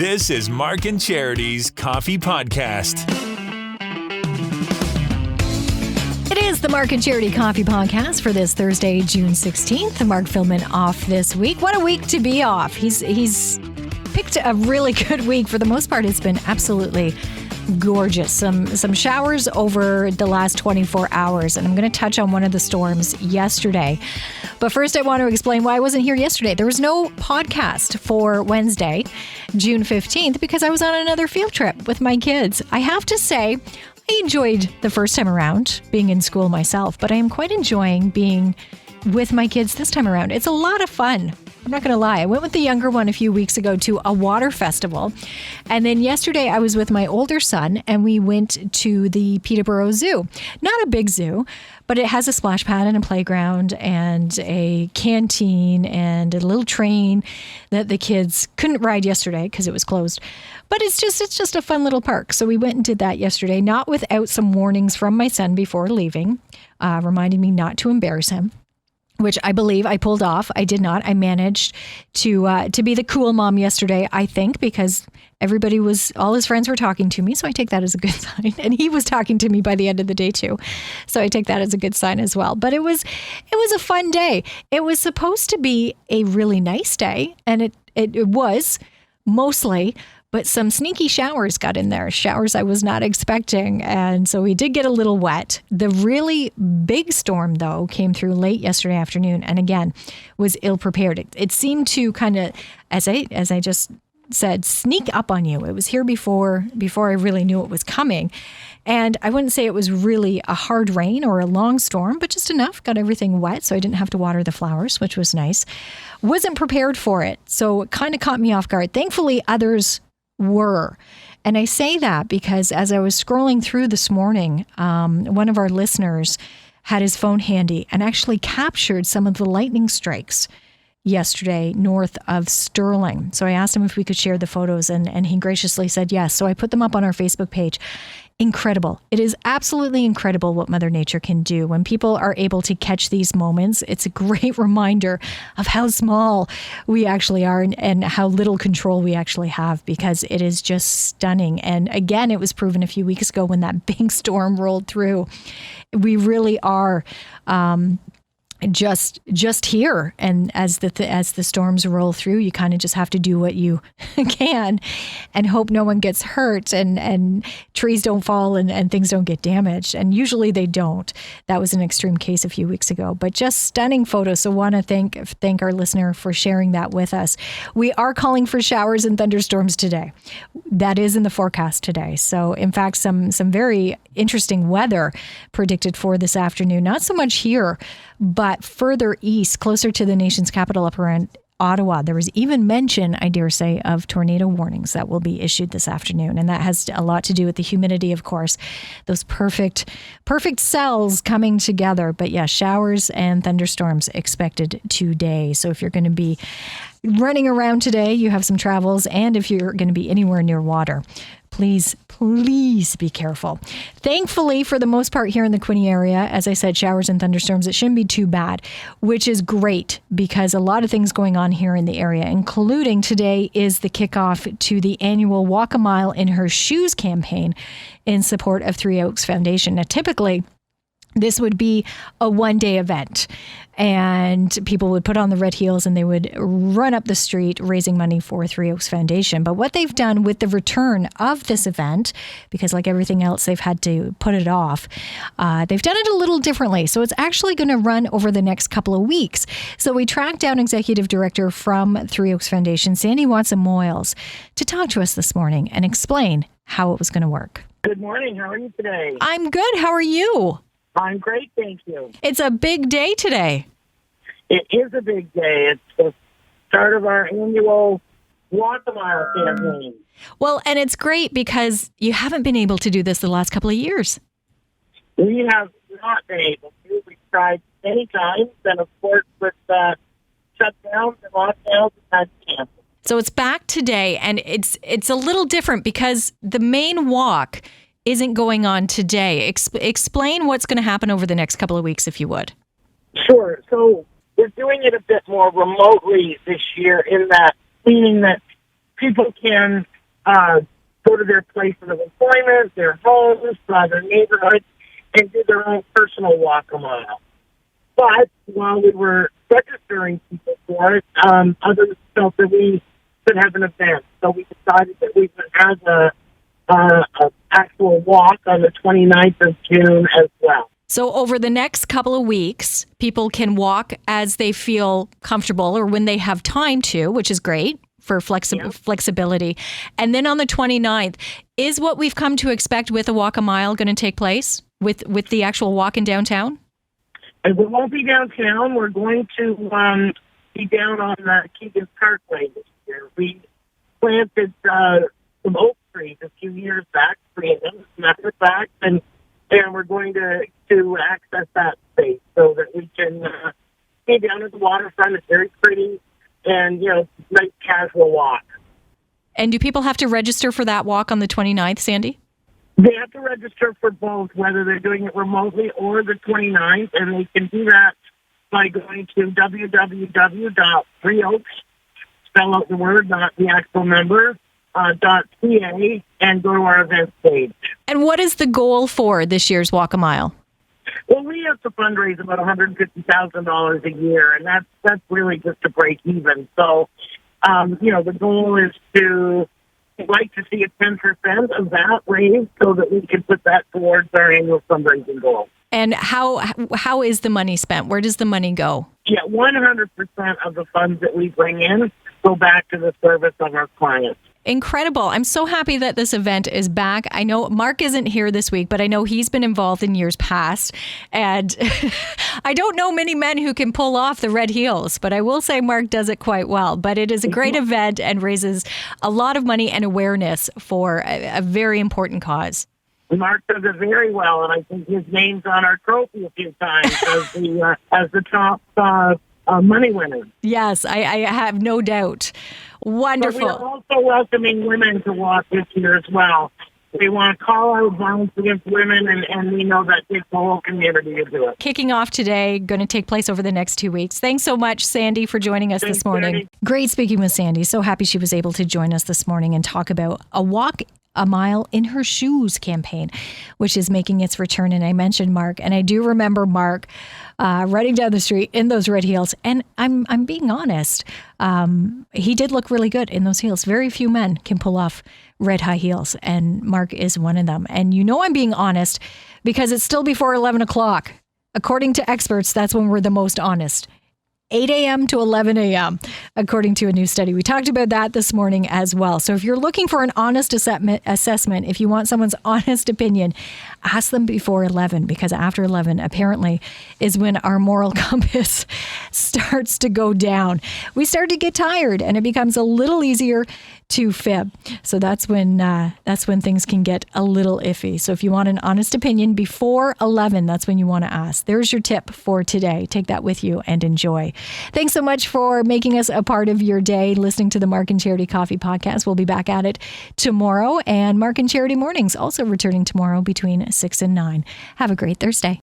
This is Mark and Charity's Coffee Podcast. It is the Mark and Charity Coffee Podcast for this Thursday, June 16th. Mark Philman off this week. What a week to be off. He's picked a really good week. For the most part, it's been absolutely gorgeous. Some showers over the last 24 hours, and I'm going to touch on one of the storms yesterday. But first, I want to explain why I wasn't here yesterday. There was no podcast for Wednesday, June 15th, because I was on another field trip with my kids. I have to say, I enjoyed the first time around being in school myself, but I am quite enjoying being with my kids this time around. It's a lot of fun. I'm not going to lie. I went with the younger one a few weeks ago to a water festival. And then yesterday I was with my older son and we went to the Peterborough Zoo. Not a big zoo, but it has a splash pad and a playground and a canteen and a little train that the kids couldn't ride yesterday because it was closed. But it's just a fun little park. So we went and did that yesterday, not without some warnings from my son before leaving, reminding me not to embarrass him, which I believe I pulled off. I did not. I managed to be the cool mom yesterday, I think, because all his friends were talking to me. So I take that as a good sign. And he was talking to me by the end of the day too. So I take that as a good sign as well. But it was a fun day. It was supposed to be a really nice day. And it was mostly, but some sneaky showers got in there, showers I was not expecting. And so we did get a little wet. The really big storm, though, came through late yesterday afternoon and again was ill prepared. It seemed to kind of, as I just said, sneak up on you. It was here before I really knew it was coming. And I wouldn't say it was really a hard rain or a long storm, but just enough, got everything wet. So I didn't have to water the flowers, which was nice. Wasn't prepared for it. So it kind of caught me off guard. Thankfully, others were. And I say that because as I was scrolling through this morning, one of our listeners had his phone handy and actually captured some of the lightning strikes yesterday north of Stirling. So I asked him if we could share the photos and he graciously said yes. So I put them up on our Facebook page. Incredible. It is absolutely incredible what Mother Nature can do. When people are able to catch these moments, it's a great reminder of how small we actually are and how little control we actually have, because it is just stunning. And again, it was proven a few weeks ago when that big storm rolled through. We really are just here, and as the storms roll through, you kind of just have to do what you can and hope no one gets hurt and trees don't fall and things don't get damaged, and usually they don't. That was an extreme case a few weeks ago, but just stunning photos. So want to thank our listener for sharing that with us. We are calling for showers and thunderstorms today. That is in the forecast today. So in fact, some very interesting weather predicted for this afternoon. Not so much here, but further east, closer to the nation's capital, up around Ottawa. There was even mention, I dare say, of tornado warnings that will be issued this afternoon. And that has a lot to do with the humidity, of course, those perfect cells coming together. But yeah, showers and thunderstorms expected today. So if you're going to be running around today, you have some travels. And if you're going to be anywhere near water, please be careful. Thankfully, for the most part here in the Quinte area, as I said, showers and thunderstorms, it shouldn't be too bad, which is great because a lot of things going on here in the area, including today is the kickoff to the annual Walk a Mile in Her Shoes campaign in support of Three Oaks Foundation. Now, typically, this would be a one-day event, and people would put on the red heels and they would run up the street raising money for Three Oaks Foundation. But what they've done with the return of this event, because like everything else, they've had to put it off, they've done it a little differently. So it's actually going to run over the next couple of weeks. So we tracked down Executive Director from Three Oaks Foundation, Sandy Watson-Moyles, to talk to us this morning and explain how it was going to work. Good morning. How are you today? I'm good. How are you? I'm great, thank you. It's a big day today. It is a big day. It's the start of our annual Walk a Mile campaign. Well, and it's great because you haven't been able to do this the last couple of years. We have not been able to. We've tried many times, and of course, with shutdowns and lockdowns, it's had to cancel. So it's back today, and it's a little different because the main walk isn't going on today. Explain what's going to happen over the next couple of weeks, if you would. Sure. So we're doing it a bit more remotely this year in that, meaning that people can go to their places of employment, their homes, their neighborhoods, and do their own personal walk a mile. But while we were registering people for it, others felt that we should have an event. So we decided that we would have a actual walk on the 29th of June as well. So over the next couple of weeks, people can walk as they feel comfortable or when they have time to, which is great for flexibility. And then on the 29th, is what we've come to expect with a walk a mile going to take place with the actual walk in downtown? And we won't be downtown. We're going to be down on Keegan's Parkway this year. We planted some oak trees a few years back, 3 of them, as a matter of fact, and we're going to access that space so that we can be down at the waterfront. It's very pretty and, nice casual walk. And do people have to register for that walk on the 29th, Sandy? They have to register for both, whether they're doing it remotely or the 29th, and they can do that by going to www.3oaks, spell out the word, not the actual number, .ca, and go to our events page. And what is the goal for this year's Walk a Mile? Well, we have to fundraise about $150,000 a year, and that's really just to break even. So, the goal is to like to see a 10% of that raised so that we can put that towards our annual fundraising goal. And how is the money spent? Where does the money go? Yeah, 100% of the funds that we bring in go back to the service of our clients. Incredible. I'm so happy that this event is back. I know Mark isn't here this week, but I know he's been involved in years past. And I don't know many men who can pull off the red heels, but I will say Mark does it quite well. But it is a great event and raises a lot of money and awareness for a very important cause. Mark does it very well, and I think his name's on our trophy a few times as the top money winner. Yes, I have no doubt. Wonderful. But we're also welcoming women to walk this year as well. We want to call out violence against women, and we know that takes the whole community to do it. Kicking off today, going to take place over the next 2 weeks. Thanks so much, Sandy, for joining us this morning. Sandy. Great speaking with Sandy. So happy she was able to join us this morning and talk about a walk a mile in her shoes campaign, which is making its return. And I mentioned Mark, and I do remember Mark running down the street in those red heels. And I'm being honest, he did look really good in those heels. Very few men can pull off red high heels, and Mark is one of them. And I'm being honest because it's still before 11 o'clock. According to experts, that's when we're the most honest. 8 a.m. to 11 a.m., according to a new study. We talked about that this morning as well. So if you're looking for an honest assessment, if you want someone's honest opinion, ask them before 11, because after 11, apparently, is when our moral compass starts to go down. We start to get tired, and it becomes a little easier to fib. So that's when things can get a little iffy. So if you want an honest opinion before 11, that's when you want to ask. There's your tip for today. Take that with you and enjoy. Thanks so much for making us a part of your day, listening to the Mark and Charity Coffee Podcast. We'll be back at it tomorrow, and Mark and Charity Mornings also returning tomorrow between 6 and 9. Have a great Thursday.